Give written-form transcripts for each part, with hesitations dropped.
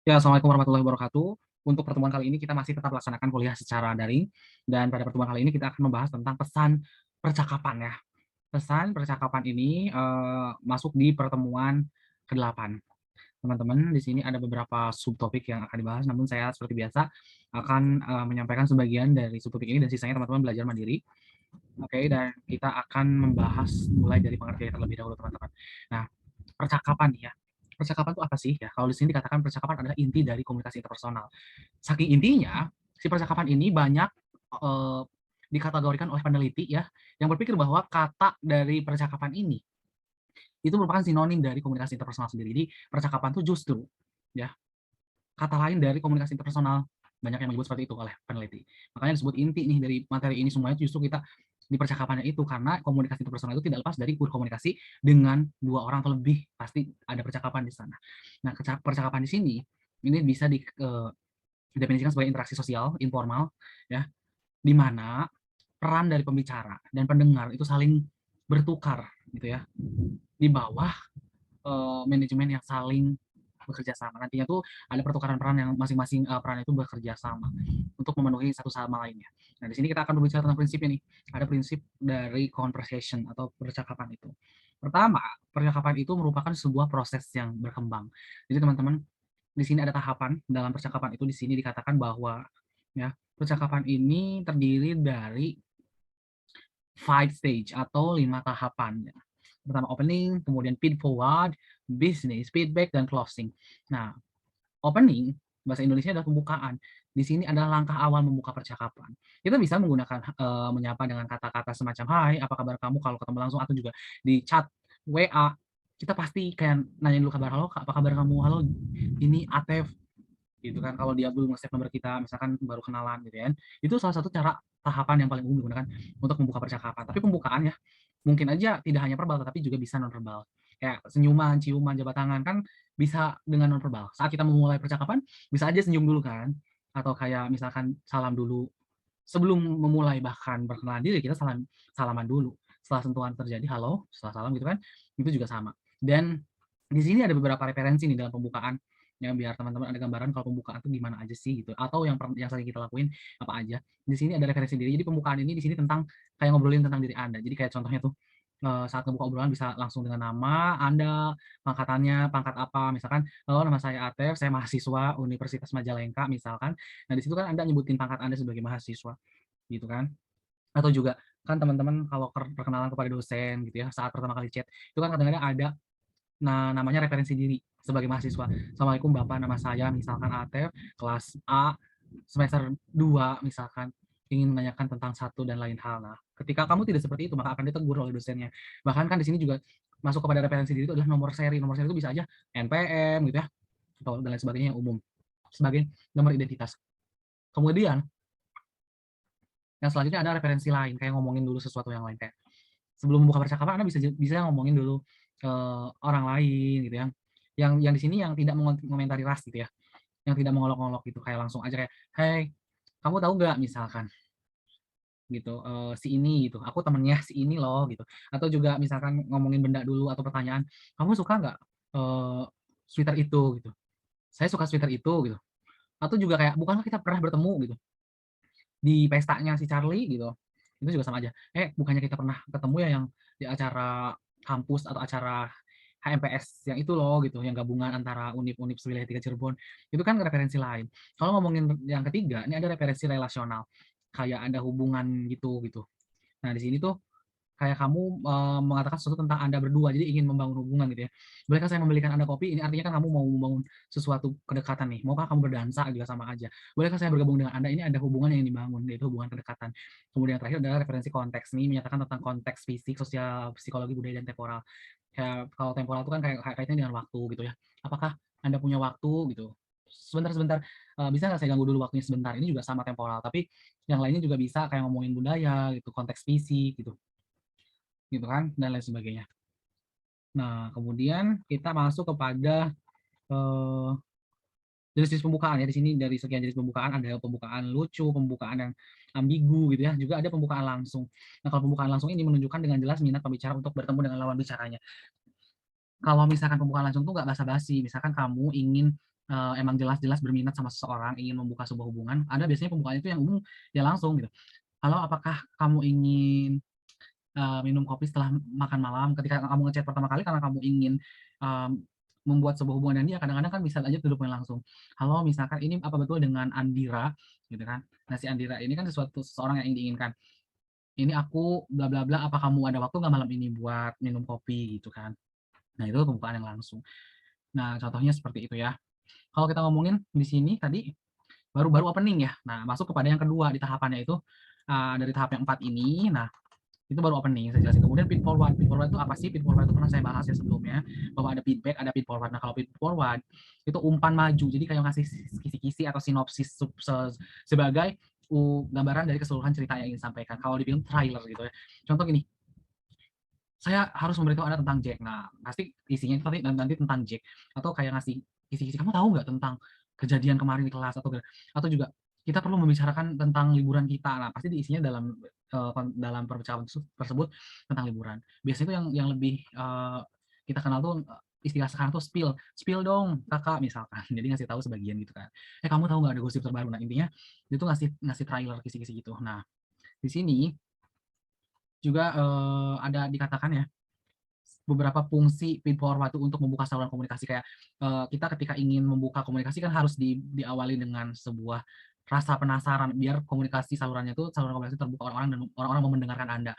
Ya, assalamualaikum warahmatullahi wabarakatuh. Untuk pertemuan kali ini kita masih tetap laksanakan kuliah secara daring, dan pada pertemuan kali ini kita akan membahas tentang pesan percakapan ya. Pesan percakapan ini, masuk di pertemuan ke-8. Teman-teman, di sini ada beberapa subtopik yang akan dibahas, namun saya seperti biasa akan, menyampaikan sebagian dari subtopik ini dan sisanya teman-teman belajar mandiri. Oke, dan kita akan membahas mulai dari pengertian terlebih dahulu, teman-teman. Nah, percakapan ya. Percakapan itu apa sih ya? Kalau di sini dikatakan percakapan adalah inti dari komunikasi interpersonal. Saking intinya, si percakapan ini banyak dikategorikan oleh peneliti ya, yang berpikir bahwa kata dari percakapan ini itu merupakan sinonim dari komunikasi interpersonal sendiri. Jadi percakapan itu justru ya kata lain dari komunikasi interpersonal. Banyak yang menyebut seperti itu oleh peneliti. Makanya disebut inti nih dari materi ini semuanya justru kita di percakapannya itu, karena komunikasi interpersonal itu tidak lepas dari berkomunikasi dengan dua orang atau lebih, pasti ada percakapan di sana. Nah, percakapan di sini ini bisa didefinisikan sebagai interaksi sosial informal ya, di mana peran dari pembicara dan pendengar itu saling bertukar gitu ya, di bawah manajemen yang saling bekerja sama. Nantinya tuh ada pertukaran peran yang masing-masing peran itu bekerja sama untuk memenuhi satu sama lainnya. Nah, di sini kita akan berbicara tentang prinsipnya nih. Ada prinsip dari conversation atau percakapan itu. Pertama, percakapan itu merupakan sebuah proses yang berkembang. Jadi teman-teman, di sini ada tahapan dalam percakapan itu. Di sini dikatakan bahwa ya, percakapan ini terdiri dari 5 stage atau 5 tahapan. Ya. Pertama opening, kemudian feed forward, business, feedback, dan closing. Nah, opening, bahasa Indonesia adalah pembukaan. Di sini adalah langkah awal membuka percakapan. Kita bisa menggunakan menyapa dengan kata-kata semacam hai, apa kabar kamu kalau ketemu langsung, atau juga di chat WA. Kita pasti kayak nanya dulu kabar, halo Kak, apa kabar kamu? Halo, ini Atef gitu kan. Kalau dia belum nge-save nomor kita, misalkan baru kenalan gitu kan. Itu salah satu cara tahapan yang paling umum digunakan untuk membuka percakapan. Tapi pembukaan ya, mungkin aja tidak hanya verbal tapi juga bisa non verbal. Kayak senyuman, ciuman, jabat tangan kan bisa dengan non verbal. Saat kita memulai percakapan bisa aja senyum dulu kan, atau kayak misalkan salam dulu. Sebelum memulai bahkan perkenalan diri kita salaman dulu. Setelah sentuhan terjadi halo, setelah salam gitu kan, itu juga sama. Dan di sini ada beberapa referensi nih dalam pembukaan ya, biar teman-teman ada gambaran kalau pembukaan itu gimana aja sih gitu, atau yang sering kita lakuin apa aja. Di sini ada referensi diri. Jadi pembukaan ini di sini tentang kayak ngobrolin tentang diri Anda. Jadi kayak contohnya tuh saat ngebuka obrolan bisa langsung dengan nama Anda, pangkatannya, pangkat apa, misalkan, "Halo, nama saya Atef, saya mahasiswa Universitas Majalengka," misalkan. Nah, di situ kan Anda nyebutin pangkat Anda sebagai mahasiswa, gitu kan. Atau juga kan teman-teman kalau perkenalan kepada dosen gitu ya, saat pertama kali chat, itu kan kadang-kadang ada namanya referensi diri sebagai mahasiswa. "Assalamualaikum Bapak, nama saya misalkan Atef, kelas A, semester 2 misalkan, ingin menanyakan tentang satu dan lain hal." Nah, ketika kamu tidak seperti itu, maka akan ditegur oleh dosennya. Bahkan kan di sini juga masuk kepada referensi diri itu adalah nomor seri. Nomor seri itu bisa aja NPM gitu ya, atau dan lain sebagainya yang umum, sebagai nomor identitas. Kemudian yang selanjutnya ada referensi lain, kayak ngomongin dulu sesuatu yang lain, kayak sebelum membuka percakapan Anda bisa ngomongin dulu, orang lain gitu ya, yang di sini yang tidak mengomentari ras gitu ya, yang tidak mengolok-olok gitu, kayak langsung aja kayak, "Hai, kamu tahu nggak?" Misalkan gitu, "Si ini," gitu, "aku temennya si ini loh," gitu. Atau juga misalkan ngomongin benda dulu atau pertanyaan, "Kamu suka nggak, eee, sweater itu?" Gitu, "Saya suka sweater itu," gitu. Atau juga kayak, "Bukankah kita pernah bertemu?" Gitu, "di pestanya si Charlie," gitu. Itu juga sama aja, bukannya kita pernah ketemu ya yang di acara kampus atau acara HMPS yang itu loh," gitu, yang gabungan antara univ-univ sewilayah 3 Cirebon. Itu kan referensi lain. Kalau ngomongin yang ketiga, ini ada referensi relasional, kayak ada hubungan gitu. Nah, di sini tuh kayak kamu, mengatakan sesuatu tentang Anda berdua, jadi ingin membangun hubungan gitu ya. "Bolehkah saya membelikan Anda kopi?" Ini artinya kan kamu mau membangun sesuatu kedekatan nih. "Maukah kamu berdansa?" Juga sama aja. "Bolehkah saya bergabung dengan Anda?" Ini ada hubungan yang dibangun, yaitu hubungan kedekatan. Kemudian yang terakhir adalah referensi konteks. Ini menyatakan tentang konteks fisik, sosial, psikologi, budaya, dan temporal. Kayak kalau temporal itu kan kayak kaitannya dengan waktu gitu ya. "Apakah Anda punya waktu?" Gitu. "Sebentar, bisa nggak saya ganggu dulu waktunya sebentar?" Ini juga sama temporal, tapi yang lainnya juga bisa kayak ngomongin budaya gitu, konteks fisik gitu kan, dan lain sebagainya. Nah, kemudian kita masuk kepada, eee, jenis-jenis pembukaan ya. Di sini dari sekian jenis pembukaan ada pembukaan lucu, pembukaan yang ambigu gitu ya, juga ada pembukaan langsung. Nah, kalau pembukaan langsung ini menunjukkan dengan jelas minat pembicara untuk bertemu dengan lawan bicaranya. Kalau misalkan pembukaan langsung tuh nggak basa-basi, misalkan kamu ingin emang jelas-jelas berminat sama seseorang, ingin membuka sebuah hubungan, ada biasanya pembukaannya itu yang umum, ya langsung gitu. "Halo, apakah kamu ingin, minum kopi setelah makan malam?" Ketika kamu nge-chat pertama kali karena kamu ingin, mmm, membuat sebuah hubungan dengan dia, kadang-kadang kan bisa aja to the point langsung. "Halo, misalkan ini apa betul dengan Andira?" Gitu kan. Nah, si Andira ini kan seseorang yang diinginkan. "Ini aku bla bla bla, apa kamu ada waktu nggak malam ini buat minum kopi?" Gitu kan. Nah, itu pembukaan yang langsung. Nah, contohnya seperti itu ya. Kalau kita ngomongin di sini tadi baru-baru opening ya. Nah, masuk kepada yang kedua di tahapannya itu, dari tahap yang 4 ini, nah itu baru opening saya jelasin. Kemudian feed forward. Feed forward itu apa sih? Feed forward itu pernah saya bahas ya sebelumnya, bahwa ada feedback, ada feed forward. Nah, kalau feed forward itu umpan maju. Jadi kayak ngasih kisi-kisi atau sinopsis sebagai gambaran dari keseluruhan cerita yang ingin disampaikan. Kalau dibilang trailer gitu ya. Contoh gini, saya harus memberitahu Anda tentang Jack. Nah, pasti isinya itu nanti tentang Jack atau kayak ngasih kisi-kisi, "Kamu tahu nggak tentang kejadian kemarin di kelas?" Atau juga, "Kita perlu membicarakan tentang liburan kita." Nah, pasti isinya dalam, dalam perbincangan tersebut tentang liburan. Biasanya itu yang lebih, kita kenal tuh, istilah sekarang tuh spill, "Spill dong Kakak," misalkan. Jadi ngasih tahu sebagian gitu kan. "Kamu tahu nggak ada gosip terbaru?" Nah, intinya itu ngasih ngasih trailer kisi-kisi gitu. Nah, di sini juga, ada dikatakan ya beberapa fungsi feed forward itu untuk membuka saluran komunikasi kayak, kita ketika ingin membuka komunikasi kan harus diawali dengan sebuah rasa penasaran biar komunikasi salurannya itu saluran komunikasi terbuka orang-orang dan orang-orang mau mendengarkan Anda.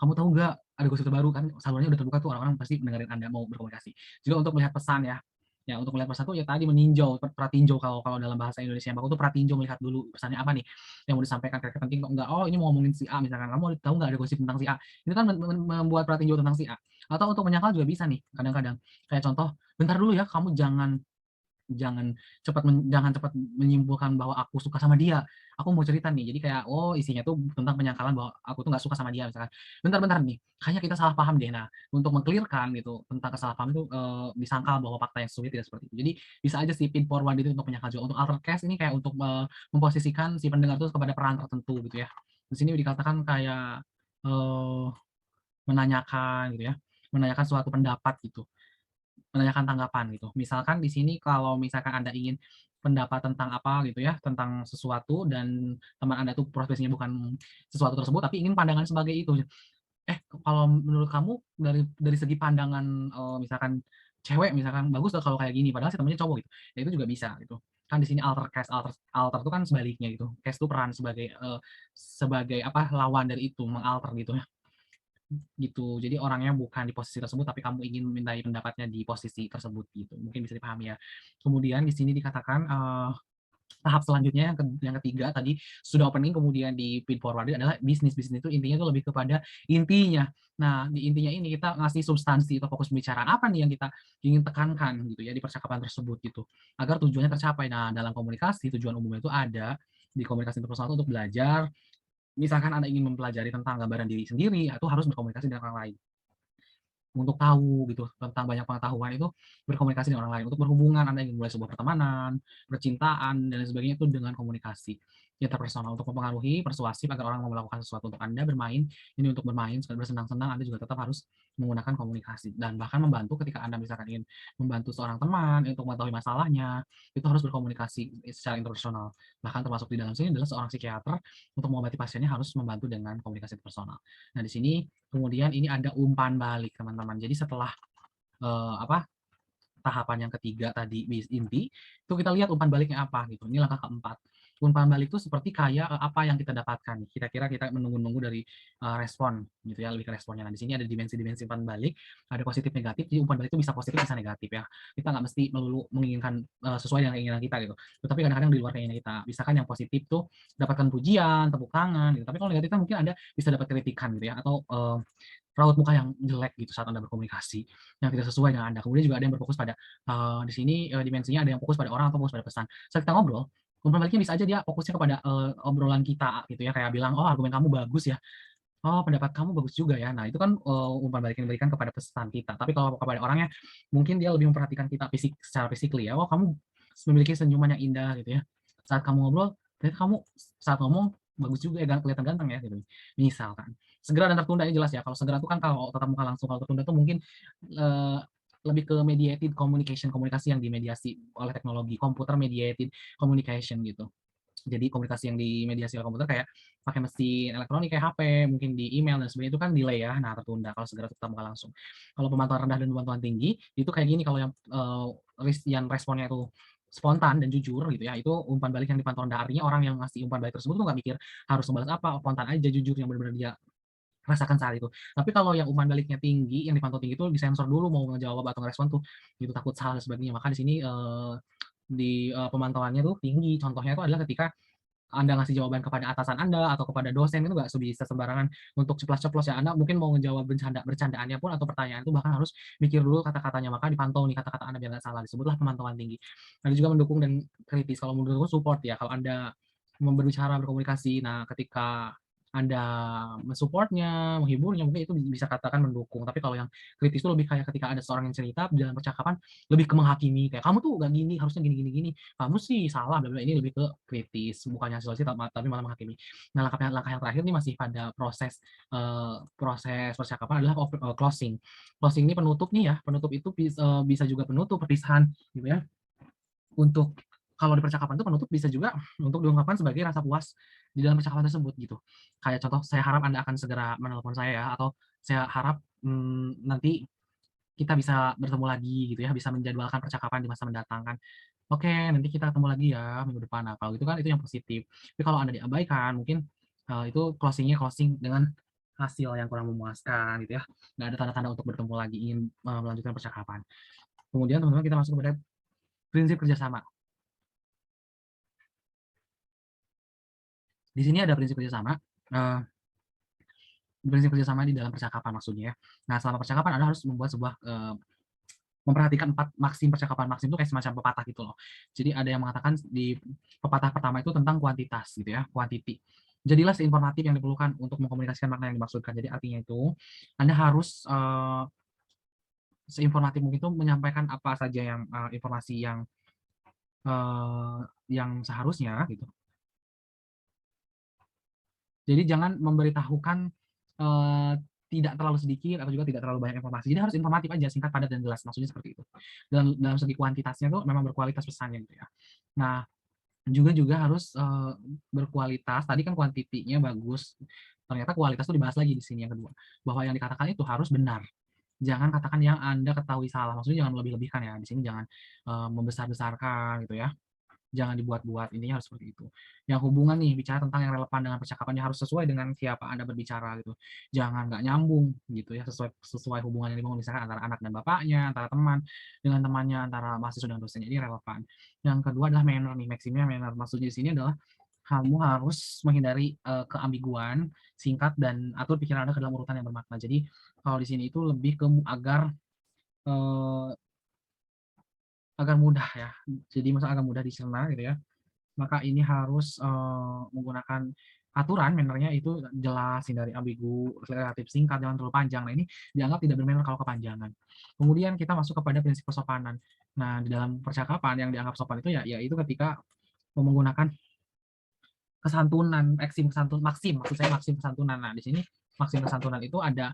"Kamu tahu nggak ada gosip terbaru?" Kan salurannya udah terbuka tuh orang-orang pasti dengerin Anda mau berkomunikasi. Juga untuk melihat pesan ya. Ya untuk melihat pesan tuh ya tadi meninjau, pratinjau kalau kalau dalam bahasa Indonesia yang baku tuh pratinjau, melihat dulu pesannya apa nih yang mau disampaikan, kira-kira penting atau enggak. Oh ini mau ngomongin si A misalkan, "Kamu tahu nggak ada gosip tentang si A?" Itu kan membuat pratinjau tentang si A. Atau untuk menyangkal juga bisa nih kadang-kadang. Kayak contoh, "Bentar dulu ya, kamu jangan jangan jangan cepat menyimpulkan bahwa aku suka sama dia. Aku mau cerita nih." Jadi kayak, oh isinya tuh tentang penyangkalan bahwa aku tuh nggak suka sama dia misalkan. "Bentar bentar nih, kayaknya kita salah paham deh." Nah, untuk meng-clear-kan gitu tentang kesalahpahaman itu, disangkal bahwa fakta yang sesungguhnya tidak seperti itu. Jadi bisa aja sih feed forward itu untuk menyangkal juga. Untuk alter case ini kayak untuk, memposisikan si pendengar itu kepada peran tertentu gitu ya. Di sini dikatakan kayak, eee, menanyakan gitu ya, menanyakan suatu pendapat gitu. Menanyakan tanggapan gitu. Misalkan di sini kalau misalkan Anda ingin pendapat tentang apa gitu ya, tentang sesuatu dan teman Anda tuh profesinya bukan sesuatu tersebut, tapi ingin pandangan sebagai itu. "Eh, kalau menurut kamu dari segi pandangan, misalkan cewek misalkan, bagus nggak kalau kayak gini?" Padahal si temennya cowok gitu. Ya itu juga bisa gitu. Kan di sini alter case, alter itu kan sebaliknya gitu. Case itu peran sebagai, sebagai apa, lawan dari itu, mengalter gitu ya. Gitu, jadi orangnya bukan di posisi tersebut, tapi kamu ingin memintai pendapatnya di posisi tersebut gitu, mungkin bisa dipahami ya. Kemudian di sini dikatakan, tahap selanjutnya yang ketiga tadi sudah opening kemudian di feed forward adalah bisnis. Bisnis itu intinya itu lebih kepada intinya. Nah, di intinya ini kita ngasih substansi atau fokus pembicaraan apa nih yang kita ingin tekankan gitu ya di percakapan tersebut gitu, agar tujuannya tercapai. Nah, dalam komunikasi tujuan umumnya itu ada di komunikasi interpersonal itu untuk belajar. Misalkan Anda ingin mempelajari tentang gambaran diri sendiri, itu harus berkomunikasi dengan orang lain. Untuk tahu gitu tentang banyak pengetahuan itu berkomunikasi dengan orang lain. Untuk berhubungan Anda ingin mulai sebuah pertemanan, percintaan, dan lain sebagainya itu dengan komunikasi interpersonal untuk mempengaruhi, persuasif agar orang mau melakukan sesuatu untuk Anda bermain, ini untuk bermain, sekedar bersenang-senang, Anda juga tetap harus menggunakan komunikasi dan bahkan membantu ketika Anda misalkan ingin membantu seorang teman untuk mengetahui masalahnya, itu harus berkomunikasi secara interpersonal. Bahkan termasuk di dalam sini adalah seorang psikiater untuk mengobati pasiennya harus membantu dengan komunikasi interpersonal. Nah, di sini kemudian ini ada umpan balik teman-teman. Jadi setelah, apa, tahapan yang ketiga tadi inti, itu kita lihat umpan baliknya apa gitu, ini langkah keempat. Umpan balik itu seperti kayak, apa yang kita dapatkan nih, kira-kira kita menunggu-nunggu dari, respon gitu ya, lebih ke responnya. Nah, di sini ada dimensi-dimensi umpan balik, ada positif negatif, jadi umpan balik itu bisa positif bisa negatif ya. Kita nggak mesti melulu menginginkan, sesuai dengan keinginan kita gitu, tetapi kadang-kadang di luar keinginan kita. Misalkan yang positif tuh dapatkan pujian, tepuk tangan gitu, tapi kalau negatif kan mungkin Anda bisa dapat kritikan gitu ya, atau, raut muka yang jelek gitu saat Anda berkomunikasi, yang tidak sesuai dengan Anda. Kemudian juga ada yang berfokus pada, di sini, dimensinya ada yang fokus pada orang atau fokus pada pesan. Saat kita ngobrol, umpan baliknya bisa aja dia fokusnya kepada, obrolan kita gitu ya, kayak bilang, "Oh argumen kamu bagus ya, oh pendapat kamu bagus juga ya." Nah itu kan, umpan balik yang diberikan kepada pesan kita. Tapi kalau kepada orangnya, mungkin dia lebih memperhatikan kita secara physically ya, "Oh kamu memiliki senyuman yang indah," gitu ya. "Saat kamu ngobrol, ternyata kamu saat ngomong bagus juga ya, kelihatan ganteng ya," gitu. Misalkan. Segera dan tertunda ini jelas ya, kalau segera itu kan kalau tatap muka langsung, kalau tertunda itu mungkin, eee, lebih ke mediated communication, komunikasi yang dimediasi oleh teknologi, computer mediated communication gitu. Jadi komunikasi yang dimediasi oleh komputer kayak pakai mesin elektronik kayak HP, mungkin di email dan sebagainya itu kan delay ya, nah tertunda kalau segera tetap muka langsung. Kalau pemantauan rendah dan pemantauan tinggi, itu kayak gini kalau yang responnya itu spontan dan jujur gitu ya, itu umpan balik yang dipantau rendah, artinya orang yang ngasih umpan balik tersebut tuh nggak mikir harus membalas apa, spontan aja jujur yang benar-benar dia rasakan saat itu. Tapi kalau yang umpan baliknya tinggi, yang dipantau tinggi itu disensor dulu mau ngejawab atau ngerespon tuh, gitu takut salah dan sebagainya. Maka di sini pemantauannya tuh tinggi. Contohnya itu adalah ketika Anda ngasih jawaban kepada atasan Anda atau kepada dosen itu nggak bisa sembarangan untuk ceplas-ceplos ya. Anda mungkin mau ngejawab bercandaannya pun atau pertanyaan itu bahkan harus mikir dulu kata-katanya, maka dipantau nih kata-kata Anda biar nggak salah, disebutlah pemantauan tinggi. Ada juga mendukung dan kritis, kalau mendukung support ya, kalau Anda berbicara, berkomunikasi, nah ketika Anda mensupport-nya, menghiburnya, mungkin itu bisa katakan mendukung. Tapi kalau yang kritis itu lebih kayak ketika ada seorang yang cerita dalam percakapan, lebih ke menghakimi, kayak, "Kamu tuh nggak gini, harusnya gini gini gini. Kamu sih salah, bla bla." Ini lebih ke kritis, bukannya solusi tapi malah menghakimi. Nah, langkah yang terakhir ini masih pada proses percakapan adalah closing. Closing ini penutup nih ya, penutup itu bisa juga penutup, perpisahan gitu ya. Untuk kalau di percakapan itu penutup bisa juga untuk diungkapkan sebagai rasa puas di dalam percakapan tersebut gitu. Kayak contoh, "Saya harap Anda akan segera menelpon saya ya," atau, "Saya harap, nanti kita bisa bertemu lagi," gitu ya, bisa menjadwalkan percakapan di masa mendatang kan. "Oke, nanti kita ketemu lagi ya minggu depan." Nah, kalau gitu kan itu yang positif. Tapi kalau Anda diabaikan mungkin, itu closing-nya closing dengan hasil yang kurang memuaskan gitu ya, nggak ada tanda-tanda untuk bertemu lagi, ingin, melanjutkan percakapan. Kemudian teman-teman kita masuk kepada prinsip kerjasama. Di sini ada prinsip kerjasama di dalam percakapan maksudnya ya. Nah, selama percakapan Anda harus membuat sebuah, memperhatikan 4 maksim percakapan. Maksim itu kayak semacam pepatah gitu loh. Jadi ada yang mengatakan di pepatah pertama itu tentang kuantitas gitu ya, quantity. Jadilah seinformatif yang diperlukan untuk mengkomunikasikan makna yang dimaksudkan. Jadi artinya itu, Anda harus, seinformatif mungkin itu menyampaikan apa saja yang, informasi yang seharusnya gitu. Jadi jangan memberitahukan, tidak terlalu sedikit atau juga tidak terlalu banyak informasi. Jadi harus informatif aja, singkat, padat, dan jelas, maksudnya seperti itu. Dan dalam segi kuantitasnya tuh memang berkualitas pesannya gitu ya. Nah, juga harus, berkualitas, tadi kan kuantitinya bagus, ternyata kualitas tuh dibahas lagi di sini yang kedua, bahwa yang dikatakan itu harus benar. Jangan katakan yang Anda ketahui salah, maksudnya jangan melebih-lebihkan ya, di sini jangan, membesar-besarkan gitu ya. Jangan dibuat-buat, intinya harus seperti itu. Yang hubungan nih, bicara tentang yang relevan dengan percakapannya harus sesuai dengan siapa Anda berbicara gitu. Jangan nggak nyambung gitu ya, sesuai sesuai hubungan yang dibangun misalkan antara anak dan bapaknya, antara teman dengan temannya, antara mahasiswa dan dosennya, ini relevan. Yang kedua adalah manner nih, maximnya manner. Maksudnya di sini adalah kamu harus menghindari, keambiguan, singkat dan atur pikiran Anda ke dalam urutan yang bermakna. Jadi kalau di sini itu lebih ke agar, eee, agar mudah ya, jadi maksudnya agak mudah dicerna gitu ya. Maka ini harus, menggunakan aturan manner-nya itu jelas, hindari ambigu, relatif singkat, jangan terlalu panjang. Nah, ini dianggap tidak bermanner kalau kepanjangan. Kemudian kita masuk kepada prinsip kesopanan. Nah, di dalam percakapan yang dianggap sopan itu ya yaitu ketika menggunakan kesantunan, maksim, maksud saya maksim kesantunan. Nah, di sini maksim kesantunan itu ada,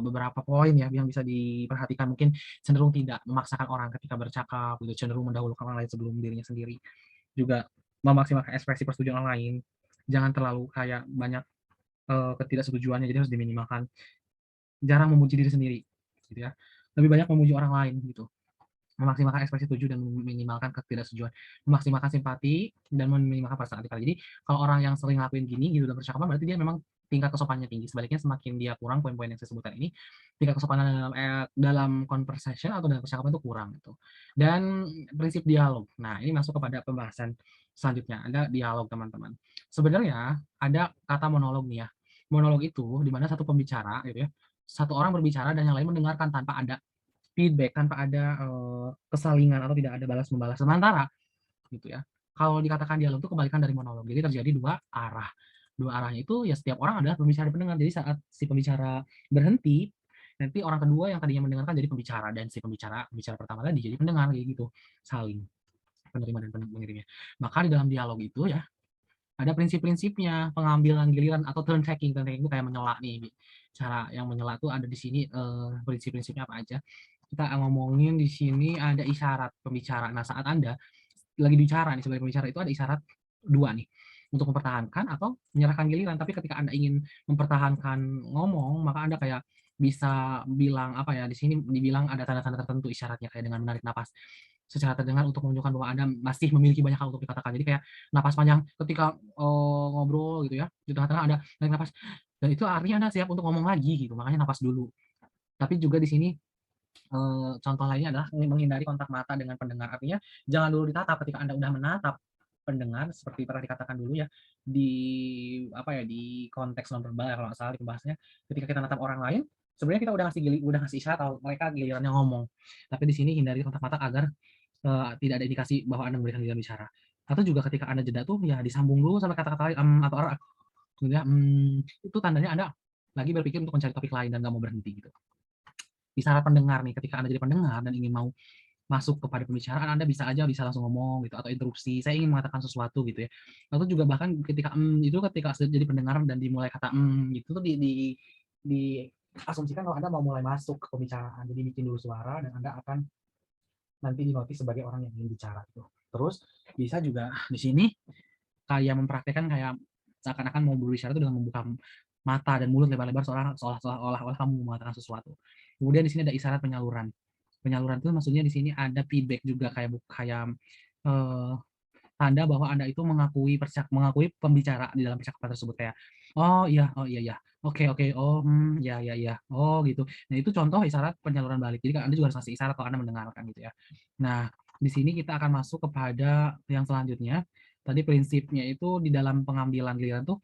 beberapa poin ya yang bisa diperhatikan. Mungkin cenderung tidak memaksakan orang ketika bercakap gitu, cenderung mendahulukan orang lain sebelum dirinya sendiri. Juga memaksimalkan ekspresi persetujuan orang lain, jangan terlalu kayak banyak, ketidaksetujuannya, jadi harus diminimalkan. Jarang memuji diri sendiri, gitu ya. Lebih banyak memuji orang lain gitu. Memaksimalkan ekspresi setuju dan meminimalkan ketidaksetujuan. Memaksimalkan simpati dan meminimalkan perasaan antipati. Jadi kalau orang yang sering ngelakuin gini gitu dalam percakapan berarti dia memang tingkat kesopanannya tinggi. Sebaliknya semakin dia kurang poin-poin yang saya sebutkan ini, tingkat kesopanan dalam conversation atau dalam percakapan itu kurang gitu. Dan prinsip dialog. Nah, ini masuk kepada pembahasan selanjutnya, ada dialog teman-teman. Sebenarnya ada kata monolog nih ya. Monolog itu di mana satu pembicara gitu ya, satu orang berbicara dan yang lain mendengarkan tanpa ada feedback, tanpa ada, kesalingan atau tidak ada balas-membalas. Sementara gitu ya, kalau dikatakan dialog itu kebalikan dari monolog. Jadi terjadi 2 arah. 2 arahnya itu ya setiap orang adalah pembicara dan pendengar. Jadi saat si pembicara berhenti, nanti orang kedua yang tadinya mendengarkan jadi pembicara dan si pembicara pertama tadi jadi pendengar, kayak gitu. Saling, penerima dan pengirimnya. Maka di dalam dialog itu ya, ada prinsip-prinsipnya, pengambilan giliran atau turn taking. Turn taking itu kayak menyela nih, cara yang menyela tuh ada di sini, prinsip-prinsipnya apa aja. kita ngomongin di sini ada isyarat pembicara. Nah, saat Anda lagi bicara nih sebagai pembicara itu ada isyarat 2 nih, untuk mempertahankan atau menyerahkan giliran. Tapi ketika Anda ingin mempertahankan ngomong, maka Anda kayak bisa bilang, apa ya, di sini dibilang ada tanda-tanda tertentu isyaratnya, kayak dengan menarik napas secara terdengar untuk menunjukkan bahwa Anda masih memiliki banyak hal untuk dikatakan. Jadi kayak napas panjang ketika, ngobrol gitu ya, di tengah-tengah ada narik napas, dan itu artinya Anda siap untuk ngomong lagi gitu, makanya napas dulu. Tapi juga di sini contoh lainnya adalah menghindari kontak mata dengan pendengar. Artinya jangan dulu ditatap ketika Anda udah menatap pendengar seperti pernah dikatakan dulu ya, di apa ya, di konteks nonverbal ya kalau nggak salah dibahasnya, ketika kita natap orang lain, sebenarnya kita udah ngasih isyarat kalau mereka gilirannya ngomong. Tapi di sini hindari kontak mata agar, tidak ada indikasi bahwa Anda memberikan giliran bicara. Atau juga ketika Anda jeda tuh ya disambung dulu sampai kata-kata lain, atau gitu ya, itu tandanya Anda lagi berpikir untuk mencari topik lain dan nggak mau berhenti gitu. Isyarat pendengar nih, ketika Anda jadi pendengar dan ingin mau masuk kepada pembicaraan, Anda bisa langsung ngomong gitu atau interupsi, "Saya ingin mengatakan sesuatu," gitu ya. Atau juga bahkan ketika, itu ketika sudah jadi pendengar dan dimulai kata, gitu tuh diasumsikan kalau Anda mau mulai masuk ke pembicaraan. Jadi bikin dulu suara dan Anda akan nanti dinotis sebagai orang yang ingin bicara gitu. Terus bisa juga di sini kayak mempraktekkan kayak seakan-akan mau berbicara itu dengan membuka mata dan mulut lebar-lebar seolah-olah kamu mau mengatakan sesuatu. Kemudian di sini ada isyarat penyaluran. Penyaluran itu maksudnya di sini ada feedback juga kayak, eee, tanda bahwa Anda itu mengakui pembicara di dalam percakapan tersebut kayak, oh iya iya, oke oke, oh, ya ya ya, oh gitu." Nah itu contoh isyarat penyaluran balik. Jadi kan Anda juga harus kasih isyarat kalau Anda mendengarkan gitu ya. Nah, di sini kita akan masuk kepada yang selanjutnya. Tadi prinsipnya itu di dalam pengambilan giliran tuh,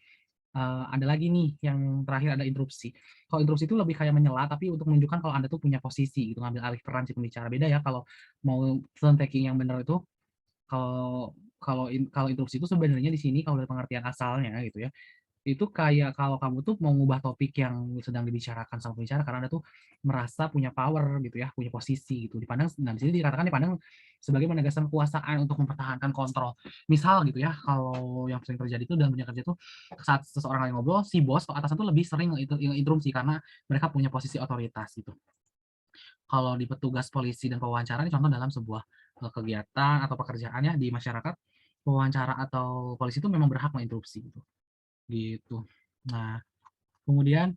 ada lagi nih yang terakhir ada interupsi. Kalau interupsi itu lebih kayak menyela, tapi untuk menunjukkan kalau Anda tuh punya posisi gitu, ngambil alih peran si pembicara. Beda ya kalau mau tone taking yang benar itu, kalau kalau interupsi itu sebenarnya di sini kalau dari pengertian asalnya gitu ya, itu kayak kalau kamu tuh mau ngubah topik yang sedang dibicarakan sama pembicara karena Anda tuh merasa punya power gitu ya, punya posisi gitu, dipandang nah di sini dikatakan dipandang sebagai menegaskan kekuasaan untuk mempertahankan kontrol. Misal gitu ya, kalau yang sering terjadi itu dalam dunia kerja tuh, saat seseorang lagi ngobrol, si bos atau atasan tuh lebih sering nginterupsi karena mereka punya posisi otoritas gitu. Kalau di petugas polisi dan pewawancara ini contoh dalam sebuah, kegiatan atau pekerjaan ya di masyarakat, pewawancara atau polisi itu memang berhak menginterupsi gitu, gitu. Nah, kemudian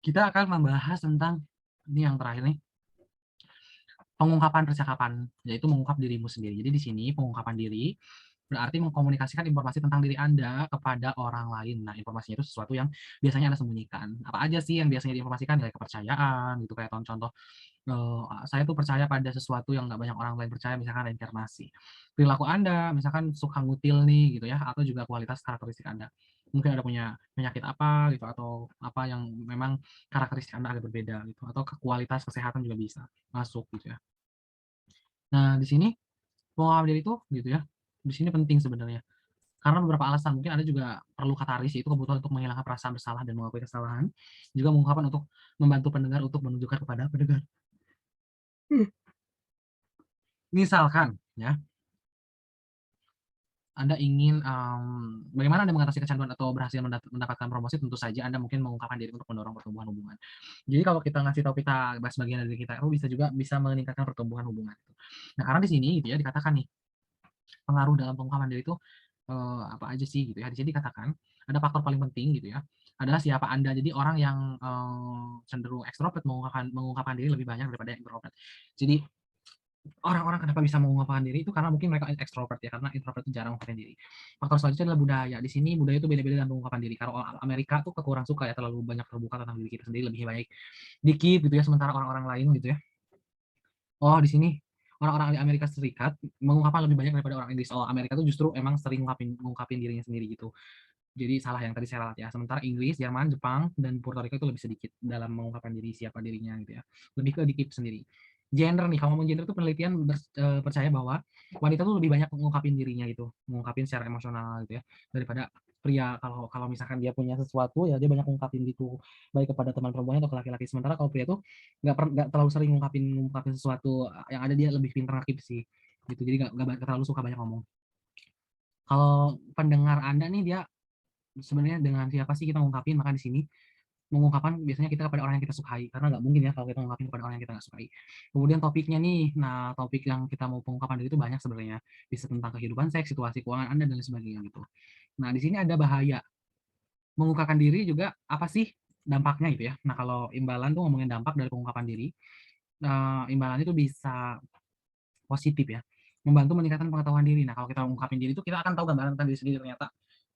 kita akan membahas tentang ini yang terakhir nih, pengungkapan percakapan, yaitu mengungkap dirimu sendiri. Jadi di sini pengungkapan diri berarti mengkomunikasikan informasi tentang diri Anda kepada orang lain. Nah, informasinya itu sesuatu yang biasanya Anda sembunyikan. Apa aja sih yang biasanya diinformasikan? Kayak kepercayaan gitu, kayak contoh, saya tuh percaya pada sesuatu yang nggak banyak orang lain percaya, misalkan reinkarnasi. Perilaku Anda, misalkan suka ngutil nih gitu ya, atau juga kualitas karakteristik Anda. Mungkin Anda punya penyakit apa gitu, atau apa yang memang karakteristik Anda agak berbeda gitu, atau kualitas kesehatan juga bisa masuk gitu ya. Nah, di sini pengalaman diri itu gitu ya, di sini penting sebenarnya. Karena beberapa alasan, mungkin Anda juga perlu kataris, yaitu kebutuhan untuk menghilangkan perasaan bersalah dan mengakui kesalahan, juga mengungkapkan untuk membantu pendengar untuk menunjukkan kepada pendengar. Misalkan ya, Anda ingin, bagaimana Anda mengatasi kecanduan atau berhasil mendapatkan promosi, tentu saja Anda mungkin mengungkapkan diri untuk mendorong pertumbuhan hubungan. Jadi kalau kita ngasih tahu kita bahas bagian dari kita itu bisa juga bisa meningkatkan pertumbuhan hubungan gitu. Nah, karena di sini gitu ya dikatakan nih, pengaruh dalam pengungkapan diri itu, apa aja sih gitu ya. Di sini dikatakan ada faktor paling penting gitu ya, adalah siapa Anda. Jadi orang yang, cenderung ekstrovert mengungkapkan mengungkapkan diri lebih banyak daripada yang introvert. Jadi orang-orang kenapa bisa mengungkapkan diri itu karena mungkin mereka ekstrovert ya, karena introvert itu jarang mengungkapkan diri. Faktor selanjutnya adalah budaya. Di sini budaya itu beda-beda dalam mengungkapkan diri. Kalau Amerika tuh kurang suka ya terlalu banyak terbuka tentang diri kita sendiri, lebih baik dikit gitu ya, sementara orang-orang lain gitu ya. Oh di sini orang-orang di Amerika Serikat mengungkapkan lebih banyak daripada orang Inggris. Oh Amerika tuh justru emang sering ngungkapin dirinya sendiri gitu. Jadi salah yang tadi saya ralat ya. Sementara Inggris, Jerman, Jepang, dan Puerto Rico itu lebih sedikit dalam mengungkapkan diri, siapa dirinya gitu ya. Lebih ke dikip sendiri. Gender nih, kalau ngomong gender itu penelitian percaya bahwa wanita tuh lebih banyak mengungkapin dirinya gitu, mengungkapin secara emosional gitu ya, daripada pria. Kalau kalau misalkan dia punya sesuatu ya dia banyak ngungkapin gitu, baik kepada teman perempuannya atau ke laki-laki. Sementara kalau pria tuh nggak terlalu sering ngungkapin sesuatu, yang ada dia lebih pintar ngakip sih, gitu. Jadi nggak terlalu suka banyak ngomong. Kalau pendengar Anda nih dia sebenarnya dengan siapa sih kita ngungkapin, maka di sini mengungkapkan biasanya kita kepada orang yang kita sukai, karena nggak mungkin ya kalau kita ngungkapin kepada orang yang kita nggak sukai. Kemudian topiknya nih, nah topik yang kita mau pengungkapan diri itu banyak sebenarnya, bisa tentang kehidupan seks, situasi keuangan Anda, dan lain sebagainya gitu. Nah, di sini ada bahaya, mengungkapkan diri juga apa sih dampaknya gitu ya. Nah, kalau Imbalan tuh ngomongin dampak dari pengungkapan diri, imbalannya itu bisa positif ya, membantu meningkatkan pengetahuan diri. Nah, kalau kita ungkapin diri itu kita akan tahu gambaran tentang diri sendiri ternyata,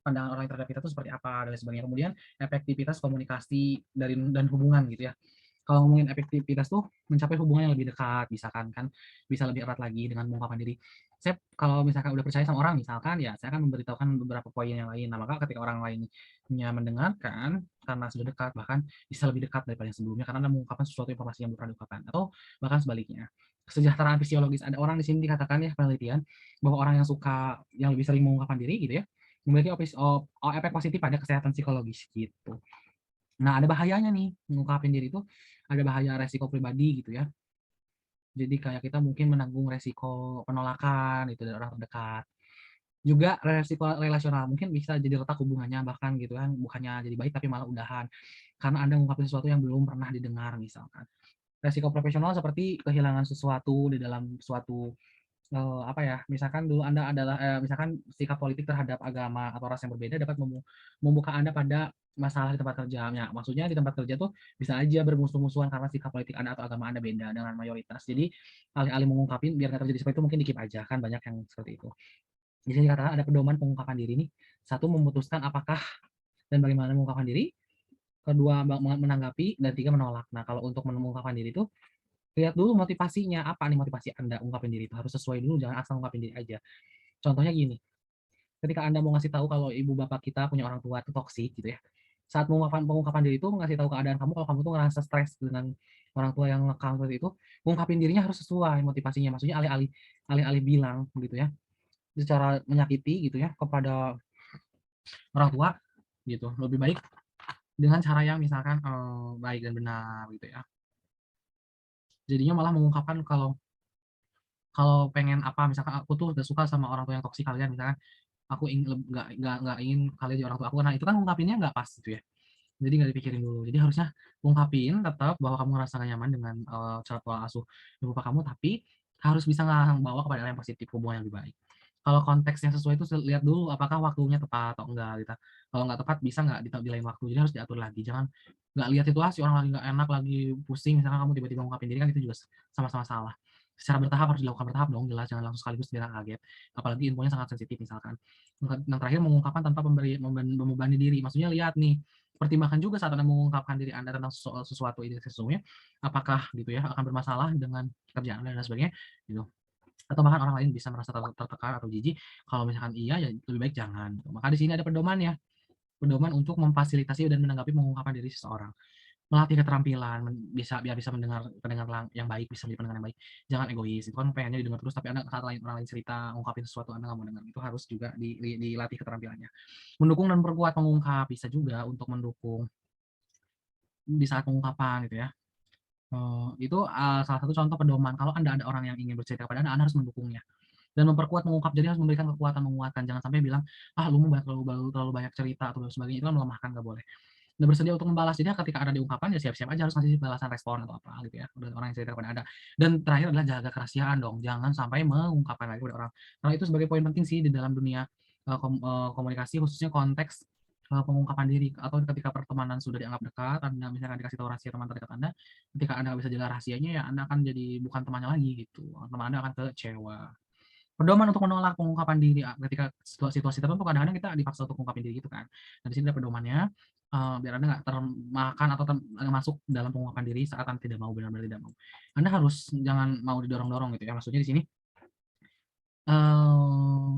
pandangan orang terhadap kita itu seperti apa dan lain sebagainya. Kemudian efektivitas komunikasi dari dan hubungan gitu ya. Kalau ngomongin efektivitas tuh mencapai hubungan yang lebih dekat, misalkan kan bisa lebih erat lagi dengan mengungkapkan diri. Saya kalau misalkan udah percaya sama orang misalkan ya saya akan memberitahukan beberapa poin yang lain. Nah, maka ketika orang lainnya mendengarkan karena sudah dekat bahkan bisa lebih dekat daripada yang sebelumnya karena Anda mengungkapkan sesuatu informasi yang belum pernah diungkapkan atau bahkan sebaliknya. Kesejahteraan fisiologis, ada orang di sini dikatakan ya penelitian bahwa orang yang suka yang lebih sering mengungkapkan diri gitu ya, memiliki efek positif pada kesehatan psikologis gitu. Nah, ada bahayanya nih mengungkapin diri itu, ada bahaya resiko pribadi gitu ya. Jadi kayak kita mungkin menanggung resiko penolakan itu dari orang terdekat. Juga resiko relasional, mungkin bisa jadi retak hubungannya bahkan gitu kan, bukannya jadi baik tapi malah udahan. Karena Anda ngungkapin sesuatu yang belum pernah didengar misalkan. Resiko profesional seperti kehilangan sesuatu di dalam suatu apa ya, misalkan dulu Anda adalah misalkan sikap politik terhadap agama atau ras yang berbeda dapat membuka Anda pada masalah di tempat kerja. Ya, maksudnya di tempat kerja tuh bisa aja bermusuh-musuhan karena sikap politik Anda atau agama Anda beda dengan mayoritas. Jadi alih-alih mengungkapin biar nggak terjadi seperti itu mungkin di-keep aja, kan banyak yang seperti itu. Di sini dikatakan ada pedoman pengungkapan diri nih. Satu, memutuskan apakah dan bagaimana mengungkapkan diri. Kedua, menanggapi, dan tiga, menolak. Nah, kalau untuk mengungkapkan diri itu lihat dulu motivasinya, apa nih motivasi Anda ungkapin diri itu, harus sesuai dulu, jangan asal ungkapin diri aja. Contohnya gini, ketika Anda mau ngasih tahu kalau ibu bapak kita punya orang tua itu toksik gitu ya, saat pengungkapan diri itu ngasih tahu keadaan kamu kalau kamu tuh ngerasa stres dengan orang tua yang ngekang seperti itu, ungkapin dirinya harus sesuai motivasinya, maksudnya alih-alih bilang gitu ya, secara menyakiti gitu ya kepada orang tua gitu, lebih baik dengan cara yang misalkan, baik dan benar gitu ya. Jadinya malah mengungkapkan kalau kalau pengen apa, misalkan aku tuh udah suka sama orang tua yang toksik kalian misalkan, aku nggak ingin kalian jadi orang tua aku, nah itu kan ngungkapinnya nggak pas gitu ya. Jadi nggak dipikirin dulu. Jadi harusnya ungkapin tetap bahwa kamu ngerasa nggak nyaman dengan, cara pola asuh ibu bapak kamu, tapi harus bisa bawa kepada hal yang positif, hubungan yang lebih baik. Kalau konteks yang sesuai itu lihat dulu apakah waktunya tepat atau enggak gitu. Kalau nggak tepat bisa nggak di lain waktu, jadi harus diatur lagi. Jangan nggak lihat situasi orang lagi nggak enak, lagi pusing, misalkan kamu tiba-tiba ngungkapin diri kan itu juga sama-sama salah. Secara bertahap harus dilakukan bertahap dong, jelas jangan langsung sekaligus biar kaget. Apalagi infonya sangat sensitif misalkan. Yang terakhir mengungkapkan tanpa membebani diri, maksudnya lihat nih, pertimbangkan juga saat Anda mengungkapkan diri Anda tentang sesuatu ini sesungguhnya, apakah gitu ya akan bermasalah dengan kerjaan Anda dan sebagainya gitu. Atau bahkan orang lain bisa merasa tertekan atau jijik, kalau misalkan iya ya lebih baik jangan. Maka di sini ada pedomannya, pedoman untuk memfasilitasi dan menanggapi mengungkapkan diri seseorang. Melatih keterampilan, biar bisa mendengar pendengar yang baik, bisa menjadi pendengar yang baik. Jangan egois, itu kan pengennya didengar terus, tapi Anda saat orang lain cerita, ngungkapin sesuatu Anda nggak mau dengar, itu harus juga dilatih keterampilannya. Mendukung dan memperkuat pengungkap, bisa juga untuk mendukung di saat pengungkapan gitu ya. Itu, salah satu contoh pedoman kalau Anda ada orang yang ingin bercerita kepada Anda harus mendukungnya. Dan memperkuat mengungkap, jadi harus memberikan kekuatan menguatkan, jangan sampai bilang, "Ah, lu mah terlalu banyak cerita," atau sebagainya, itu kan melemahkan, nggak boleh. Dan bersedia untuk membalas, jadi ketika ada diungkapkan ya siap-siap aja harus ngasih balasan respon atau apa gitu ya, dari orang yang cerita kepada Anda. Dan terakhir adalah jaga kerahasiaan dong, jangan sampai mengungkapkan lagi kepada orang. Karena itu sebagai poin penting sih di dalam dunia, komunikasi khususnya konteks, pengungkapan diri atau ketika pertemanan sudah dianggap dekat, Anda misalkan dikasih tahu rahasia teman terdekat Anda, ketika Anda nggak bisa jaga rahasianya ya Anda akan jadi bukan temannya lagi gitu, teman Anda akan kecewa. Pedoman untuk menolak pengungkapan diri, ketika situasi tertentu kadang-kadang kita dipaksa untuk ngungkapin diri gitu kan. Nah, di sini ada pedomannya, biar Anda nggak termakan atau masuk dalam pengungkapan diri saat Anda tidak mau, benar-benar tidak mau. Anda harus jangan mau didorong-dorong gitu ya, maksudnya di sini, eee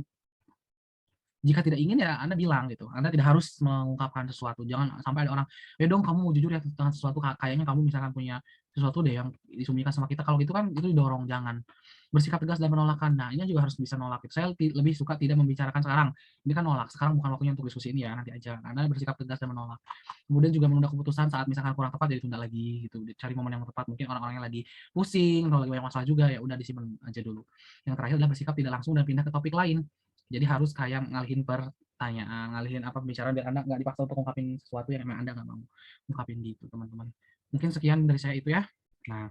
jika tidak ingin ya Anda bilang gitu, Anda tidak harus mengungkapkan sesuatu, jangan sampai ada orang, "Eh dong kamu mau jujur ya tentang sesuatu, kayaknya kamu misalkan punya sesuatu deh yang disembunyikan sama kita." Kalau gitu kan itu didorong, jangan. Bersikap tegas dan menolakkan, nah ini juga harus bisa nolak gitu. Saya lebih suka tidak membicarakan sekarang, ini kan nolak, sekarang bukan waktunya untuk diskusi ini ya, nanti aja. Anda bersikap tegas dan menolak. Kemudian juga menunda keputusan saat misalkan kurang tepat, jadi tunda lagi gitu, cari momen yang tepat, mungkin orang-orangnya lagi pusing atau lagi banyak masalah juga, ya udah disimpan aja dulu. Yang terakhir adalah bersikap tidak langsung dan pindah ke topik lain. Jadi harus kayak ngalihin pertanyaan, ngalihin apa pembicaraan biar Anda nggak dipaksa untuk ngungkapin sesuatu yang emang Anda nggak mau ungkapin gitu, teman-teman. Mungkin sekian dari saya itu ya. Nah,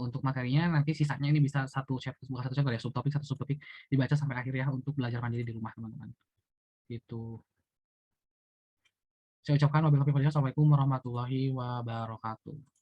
untuk materinya nanti sisanya ini bisa satu chapter, bukan satu chapter ya, subtopik satu subtopik dibaca sampai akhir ya untuk belajar mandiri di rumah, teman-teman. Gitu. Saya ucapkan wabillahi taufiq wal hidayah. Assalamualaikum warahmatullahi wabarakatuh.